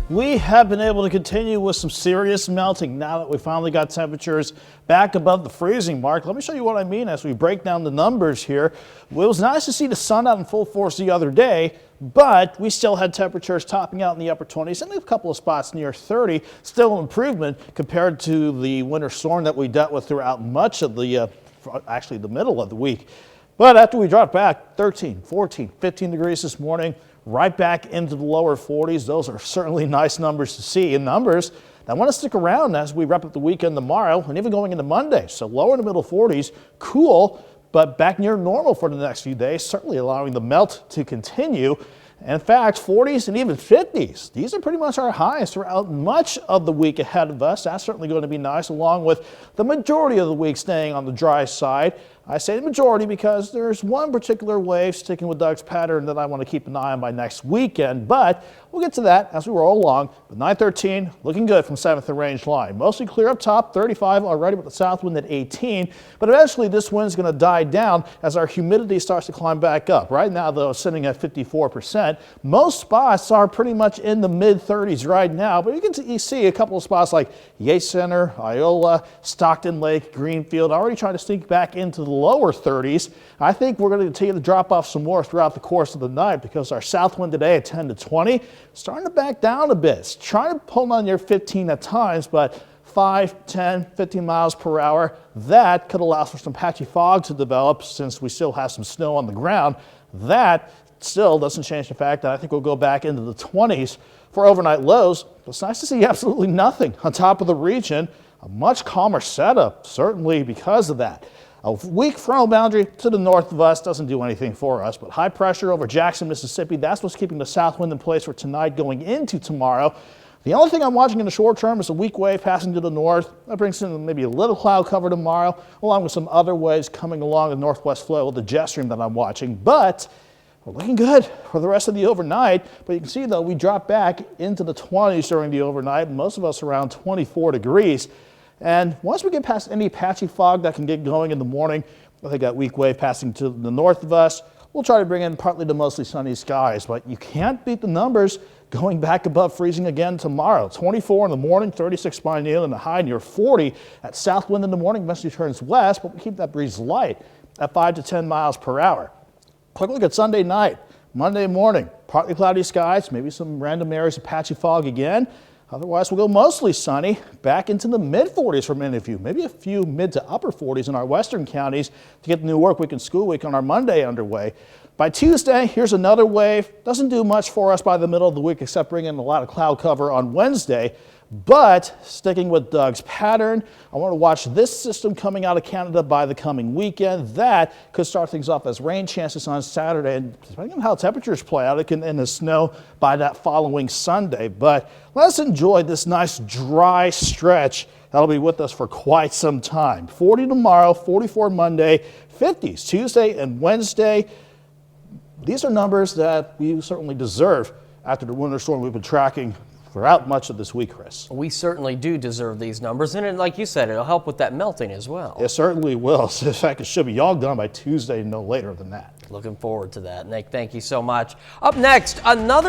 We have been able to continue with some serious melting now that we finally got temperatures back above the freezing mark. Let me show you what I mean as we break down the numbers here. Well, it was nice to see the sun out in full force the other day, but we still had temperatures topping out in the upper 20s and a couple of spots near 30. Still an improvement compared to the winter storm that we dealt with throughout much of the, actually the middle of the week. But after we dropped back 13, 14, 15 degrees this morning, right back into the lower 40s. Those are certainly nice numbers to see, and numbers that want to stick around as we wrap up the weekend tomorrow and even going into Monday. So lower in the middle 40s, cool, but back near normal for the next few days, certainly allowing the melt to continue. And in fact, 40s and even 50s. These are pretty much our highs throughout much of the week ahead of us. That's certainly going to be nice, along with the majority of the week staying on the dry side. I say the majority because there's one particular wave sticking with Doug's pattern that I want to keep an eye on by next weekend, but we'll get to that as we roll along. But 913 looking good from 7th and Range line. Mostly clear up top, 35 already with the south wind at 18, but eventually this wind's going to die down as our humidity starts to climb back up. Right now, though, it's sitting at 54%. Most spots are pretty much in the mid 30s right now, but you can see a couple of spots like Yates Center, Iola, Stockton Lake, Greenfield already trying to sneak back into the lower 30s. I think we're going to continue to drop off some more throughout the course of the night because our south wind today at 10 to 20 starting to back down a bit. It's trying to pull on near 15 at times, but 5, 10, 15 miles per hour, that could allow for some patchy fog to develop since we still have some snow on the ground. That still doesn't change the fact that I think we'll go back into the 20s for overnight lows. It's nice to see absolutely nothing on top of the region. A much calmer setup, certainly because of that. A weak frontal boundary to the north of us doesn't do anything for us, but high pressure over Jackson, Mississippi, that's what's keeping the south wind in place for tonight going into tomorrow. The only thing I'm watching in the short term is a weak wave passing to the north. That brings in maybe a little cloud cover tomorrow, along with some other waves coming along the northwest flow of the jet stream that I'm watching. But we're looking good for the rest of the overnight. But you can see, though, we dropped back into the 20s during the overnight, most of us around 24 degrees. And once we get past any patchy fog that can get going in the morning, I think that weak wave passing to the north of us, we'll try to bring in partly to mostly sunny skies. But you can't beat the numbers going back above freezing again tomorrow. 24 in the morning, 36 by noon, and a high near 40. That south wind in the morning eventually turns west, but we keep that breeze light at 5 to 10 miles per hour. Quick look at Sunday night. Monday morning, partly cloudy skies, maybe some random areas of patchy fog again. Otherwise, we'll go mostly sunny, back into the mid 40s for many of you, maybe a few mid to upper 40s in our western counties to get the new work week and school week on our Monday underway. By Tuesday, here's another wave. Doesn't do much for us by the middle of the week except bring in a lot of cloud cover on Wednesday. But sticking with Doug's pattern, I want to watch this system coming out of Canada by the coming weekend. That could start things off as rain chances on Saturday. And depending on how temperatures play out, it can end in snow by that following Sunday. But let's enjoy this nice dry stretch that'll be with us for quite some time. 40 tomorrow, 44 Monday, 50s Tuesday and Wednesday. These are numbers that we certainly deserve after the winter storm we've been tracking throughout much of this week, Chris. We certainly do deserve these numbers, and like you said, it'll help with that melting as well. It certainly will. In fact, it should be all done by Tuesday, no later than that. Looking forward to that. Nick, thank you so much. Up next, another